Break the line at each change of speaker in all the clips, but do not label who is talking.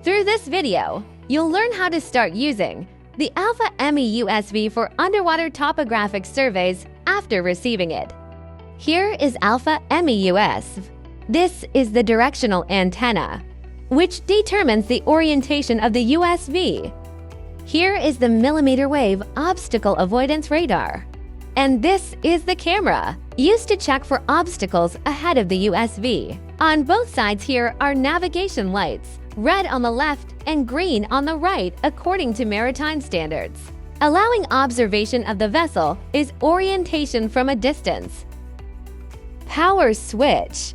Through this video, you'll learn how to start using the Alpha ME USV for underwater topographic surveys after receiving it. Here is Alpha ME USV. This is the directional antenna, which determines the orientation of the USV. Here is the millimeter wave obstacle avoidance radar. And this is the camera, used to check for obstacles ahead of the USV. On both sides here are navigation lights, red on the left and green on the right according to maritime standards. Allowing observation of the vessel is orientation from a distance. Power switch.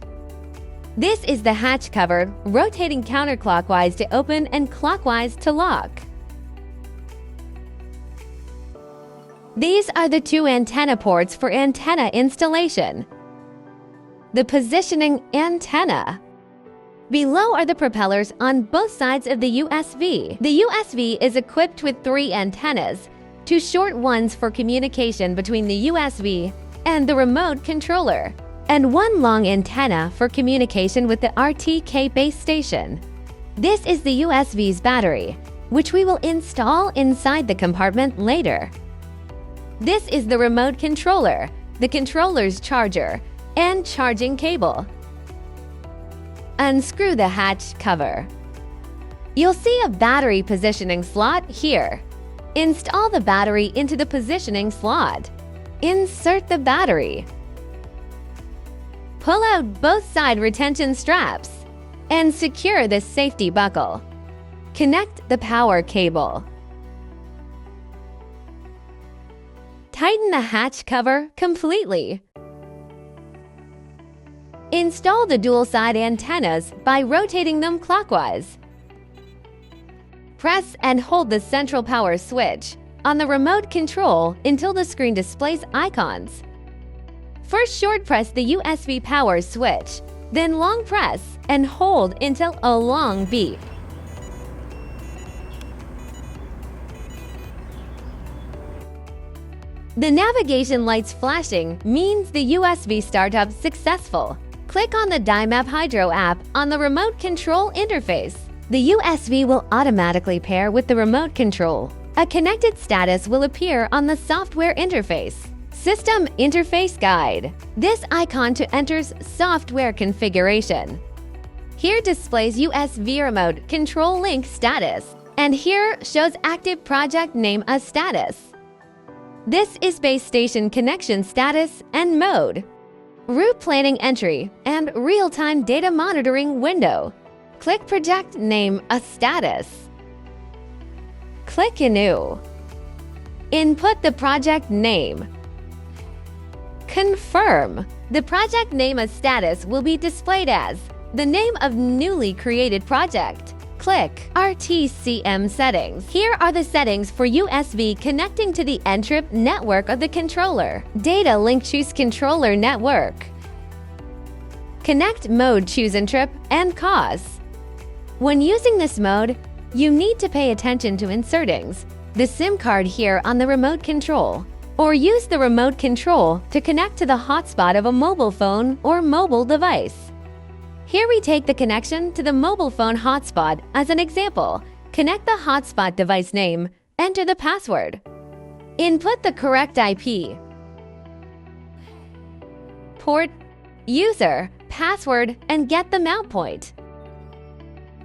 This is the hatch cover, rotating counterclockwise to open and clockwise to lock. These are the two antenna ports for antenna installation. The positioning antenna. Below are the propellers on both sides of the USV. The USV is equipped with 3 antennas, 2 short ones for communication between the USV and the remote controller, and 1 long antenna for communication with the RTK base station. This is the USV's battery, which we will install inside the compartment later. This is the remote controller, the controller's charger, and charging cable. Unscrew the hatch cover. You'll see a battery positioning slot here. Install the battery into the positioning slot. Insert the battery. Pull out both side retention straps and secure the safety buckle. Connect the power cable. Tighten the hatch cover completely. Install the dual-side antennas by rotating them clockwise. Press and hold the central power switch on the remote control until the screen displays icons. First short press the USV power switch, then long press and hold until a long beep. The navigation lights flashing means the USV startup successful. Click on the DIMAP Hydro app on the remote control interface. The USV will automatically pair with the remote control. A connected status will appear on the software interface. System Interface Guide. This icon to enters software configuration. Here displays USV remote control link status, and here shows active project name as status. This is base station connection status and mode. Route planning entry and real-time data monitoring window. Click project name as status. Click New. Input the project name. Confirm. The project name as status will be displayed as the name of newly created project. Click RTCM settings. Here are the settings for USV connecting to the Ntrip network of the controller. Data link choose controller network. Connect mode choose Ntrip and cause. When using this mode, you need to pay attention to insertings, the SIM card here on the remote control, or use the remote control to connect to the hotspot of a mobile phone or mobile device. Here we take the connection to the mobile phone hotspot as an example. Connect the hotspot device name, enter the password. Input the correct IP, port, user, password, and get the mount point.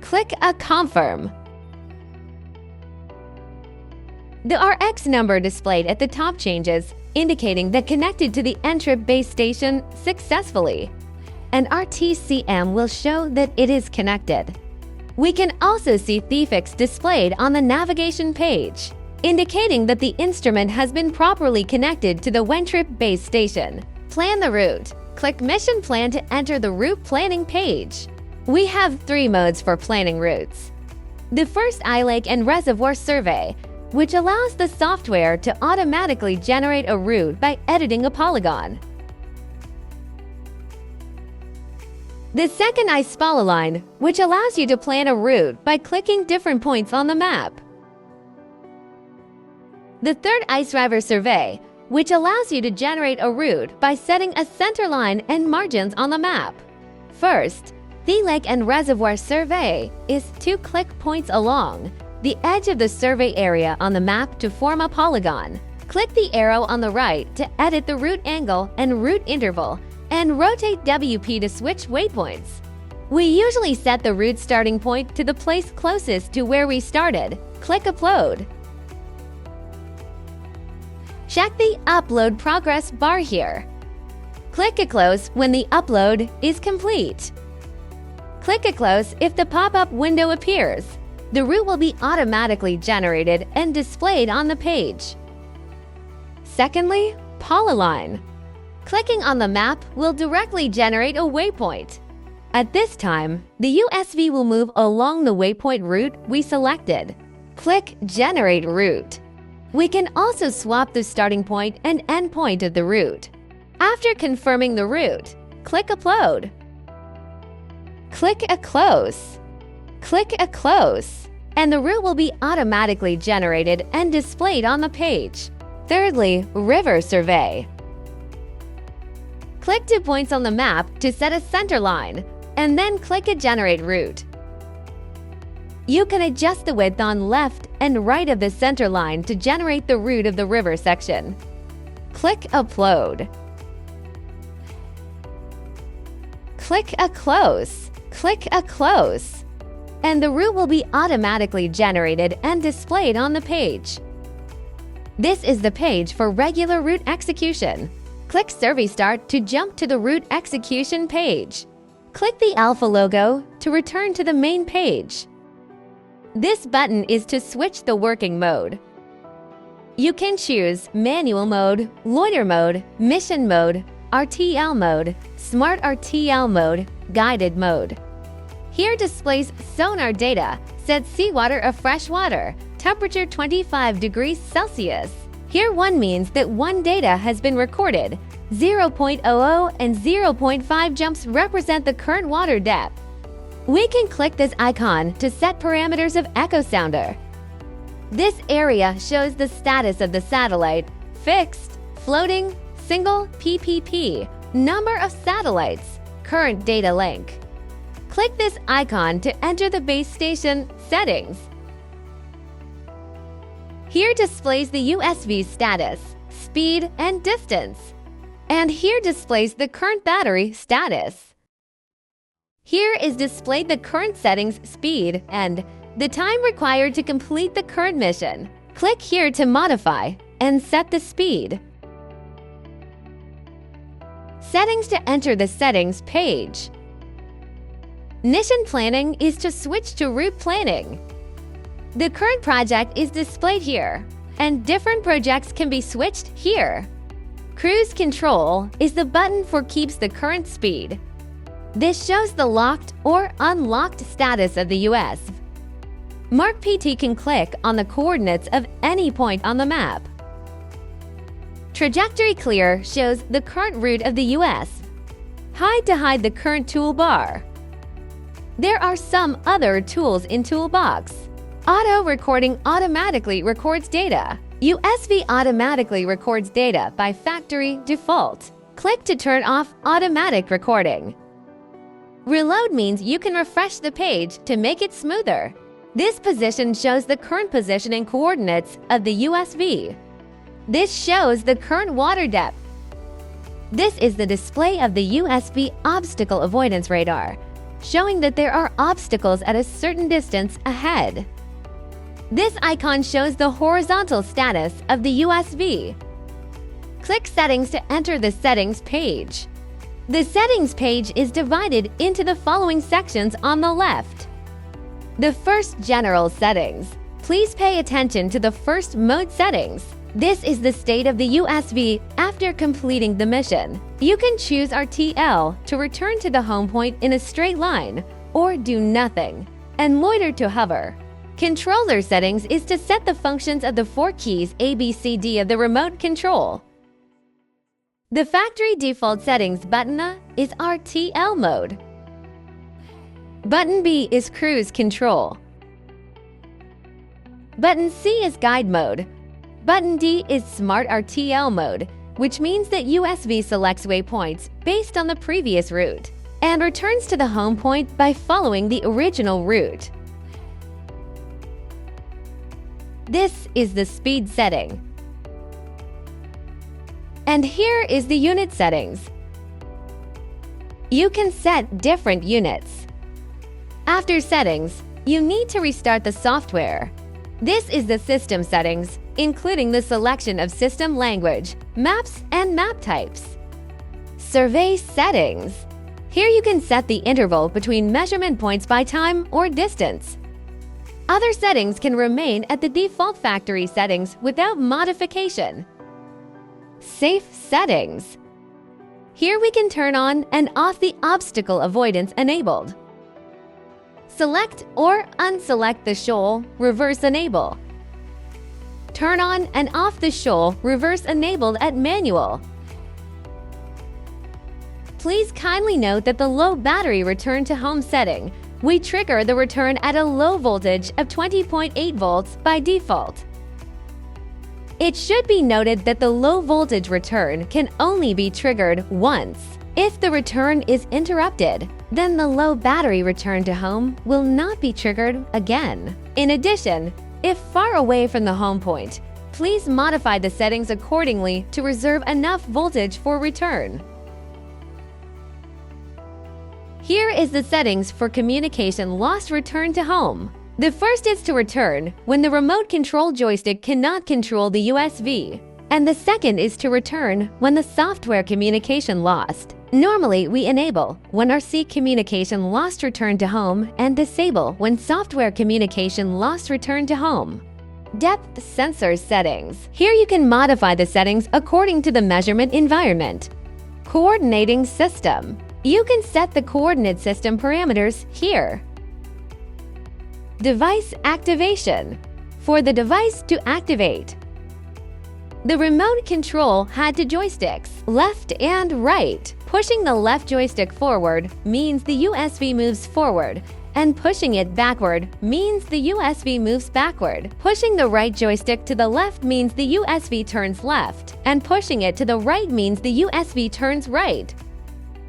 Click a confirm. The RX number displayed at the top changes, indicating that connected to the Ntrip base station successfully. And RTCM will show that it is connected. We can also see THEFIX displayed on the navigation page, indicating that the instrument has been properly connected to the Ntrip base station. Plan the route. Click Mission Plan to enter the route planning page. We have 3 modes for planning routes. The first iLake and reservoir survey, which allows the software to automatically generate a route by editing a polygon. The second iSpala line, which allows you to plan a route by clicking different points on the map. The third IceRiver survey, which allows you to generate a route by setting a center line and margins on the map. First, The Lake and Reservoir Survey is 2 click points along the edge of the survey area on the map to form a polygon. Click the arrow on the right to edit the route angle and route interval, and rotate WP to switch waypoints. We usually set the route starting point to the place closest to where we started. Click Upload. Check the Upload Progress bar here. Click a Close when the upload is complete. Click a Close if the pop-up window appears. The route will be automatically generated and displayed on the page. Secondly, Polyline. Clicking on the map will directly generate a waypoint. At this time, the USV will move along the waypoint route we selected. Click Generate Route. We can also swap the starting point and end point of the route. After confirming the route, click Upload. Click a Close. Click a Close, and the route will be automatically generated and displayed on the page. Thirdly, River Survey. Click 2 points on the map to set a center line, and then click a Generate Route. You can adjust the width on left and right of the center line to generate the route of the river section. Click Upload. Click a Close. Click a Close, and the route will be automatically generated and displayed on the page. This is the page for regular route execution. Click Survey Start to jump to the route execution page. Click the Alpha logo to return to the main page. This button is to switch the working mode. You can choose Manual Mode, Loiter Mode, Mission Mode, RTL Mode, Smart RTL Mode, Guided Mode. Here displays sonar data, said seawater of fresh water, temperature 25 degrees Celsius. Here 1 means that 1 data has been recorded. 0.00 and 0.5 jumps represent the current water depth. We can click this icon to set parameters of Echo Sounder. This area shows the status of the satellite: fixed, floating, single, PPP, number of satellites, current data length. Click this icon to enter the base station settings. Here displays the USV status, speed, and distance. And here displays the current battery status. Here is displayed the current settings, speed, and the time required to complete the current mission. Click here to modify and set the speed. Settings to enter the settings page. Mission planning is to switch to route planning. The current project is displayed here, and different projects can be switched here. Cruise control is the button for keeps the current speed. This shows the locked or unlocked status of the USV. Mark PT can click on the coordinates of any point on the map. Trajectory Clear shows the current route of the USV. Hide to hide the current toolbar. There are some other tools in Toolbox. Auto Recording automatically records data. USV automatically records data by factory default. Click to turn off automatic recording. Reload means you can refresh the page to make it smoother. This position shows the current position and coordinates of the USV. This shows the current water depth. This is the display of the USV obstacle avoidance radar, showing that there are obstacles at a certain distance ahead. This icon shows the horizontal status of the USV. Click Settings to enter the settings page. The settings page is divided into the following sections on the left. The first, General Settings. Please pay attention to the first mode settings. This is the state of the USV after completing the mission. You can choose RTL to return to the home point in a straight line, or do nothing, and loiter to hover. Controller Settings is to set the functions of the 4 keys ABCD of the remote control. The factory default settings button is RTL mode. Button B is cruise control. Button C is guide mode. Button D is Smart RTL mode, which means that USV selects waypoints based on the previous route. and returns to the home point by following the original route. This is the speed setting. And here is the unit settings. You can set different units. After settings, you need to restart the software. This is the system settings, including the selection of system language, maps, and map types. Survey settings. Here you can set the interval between measurement points by time or distance. Other settings can remain at the default factory settings without modification. Safe settings. Here we can turn on and off the obstacle avoidance enabled. Select or unselect the shoal, reverse enable. Turn on and off the shoal, reverse enabled at manual. Please kindly note that the low battery return to home setting, we trigger the return at a low voltage of 20.8 volts by default. It should be noted that the low voltage return can only be triggered once. If the return is interrupted, then the low battery return to home will not be triggered again. In addition, if far away from the home point, please modify the settings accordingly to reserve enough voltage for return. Here is the settings for communication lost return to home. The first is to return when the remote control joystick cannot control the USV, and the second is to return when the software communication lost. Normally, we enable when RC communication lost return to home and disable when software communication lost return to home. Depth sensor settings. Here you can modify the settings according to the measurement environment. Coordinating system. You can set the coordinate system parameters here. Device activation. For the device to activate, the remote control had two joysticks, left and right. Pushing the left joystick forward means the USV moves forward, and pushing it backward means the USV moves backward. Pushing the right joystick to the left means the USV turns left, and pushing it to the right means the USV turns right.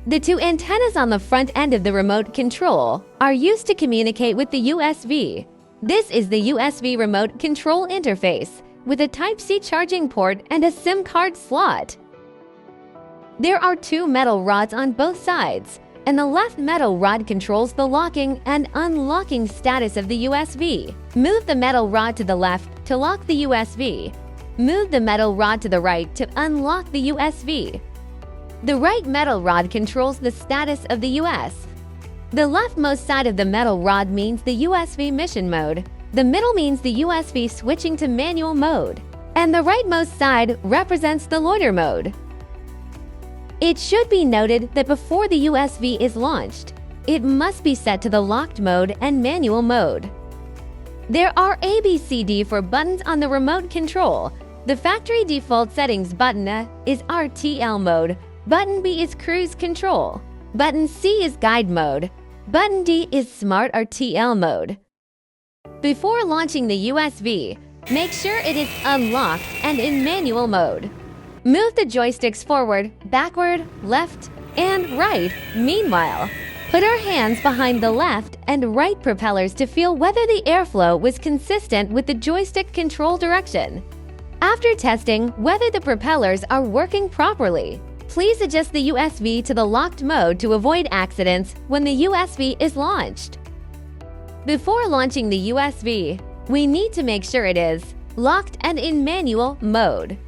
The two antennas on the front end of the remote control are used to communicate with the USV. This is the USB remote control interface with a Type-C charging port and a SIM card slot. There are two metal rods on both sides, and the left metal rod controls the locking and unlocking status of the USV. Move the metal rod to the left to lock the USV. Move the metal rod to the right to unlock the USV. The right metal rod controls the status of the US. The leftmost side of the metal rod means the USV mission mode. The middle means the USV switching to manual mode. And the rightmost side represents the loiter mode. It should be noted that before the USV is launched, it must be set to the locked mode and manual mode. There are ABCD for buttons on the remote control. The factory default settings button A is RTL mode. Button B is cruise control. Button C is guide mode. Button D is smart RTL mode. Before launching the USV, make sure it is unlocked and in manual mode. Move the joysticks forward, backward, left, and right. Meanwhile, put our hands behind the left and right propellers to feel whether the airflow was consistent with the joystick control direction. After testing whether the propellers are working properly, please adjust the USV to the locked mode to avoid accidents when the USV is launched. Before launching the USV, we need to make sure it is locked and in manual mode.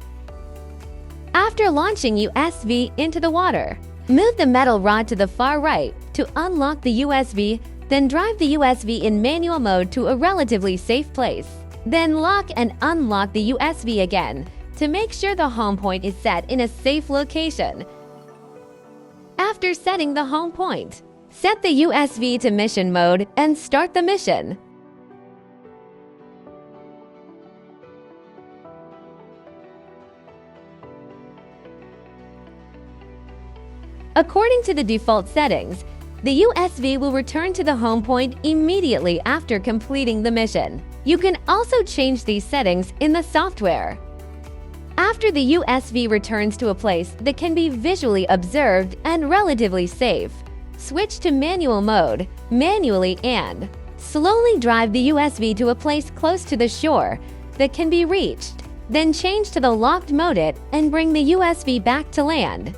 After launching USV into the water, move the metal rod to the far right to unlock the USV, then drive the USV in manual mode to a relatively safe place. Then lock and unlock the USV again to make sure the home point is set in a safe location. After setting the home point, set the USV to mission mode and start the mission. According to the default settings, the USV will return to the home point immediately after completing the mission. You can also change these settings in the software. After the USV returns to a place that can be visually observed and relatively safe, Switch to manual mode, manually and slowly drive the USV to a place close to the shore that can be reached. Then change to the locked mode it and bring the USV back to land.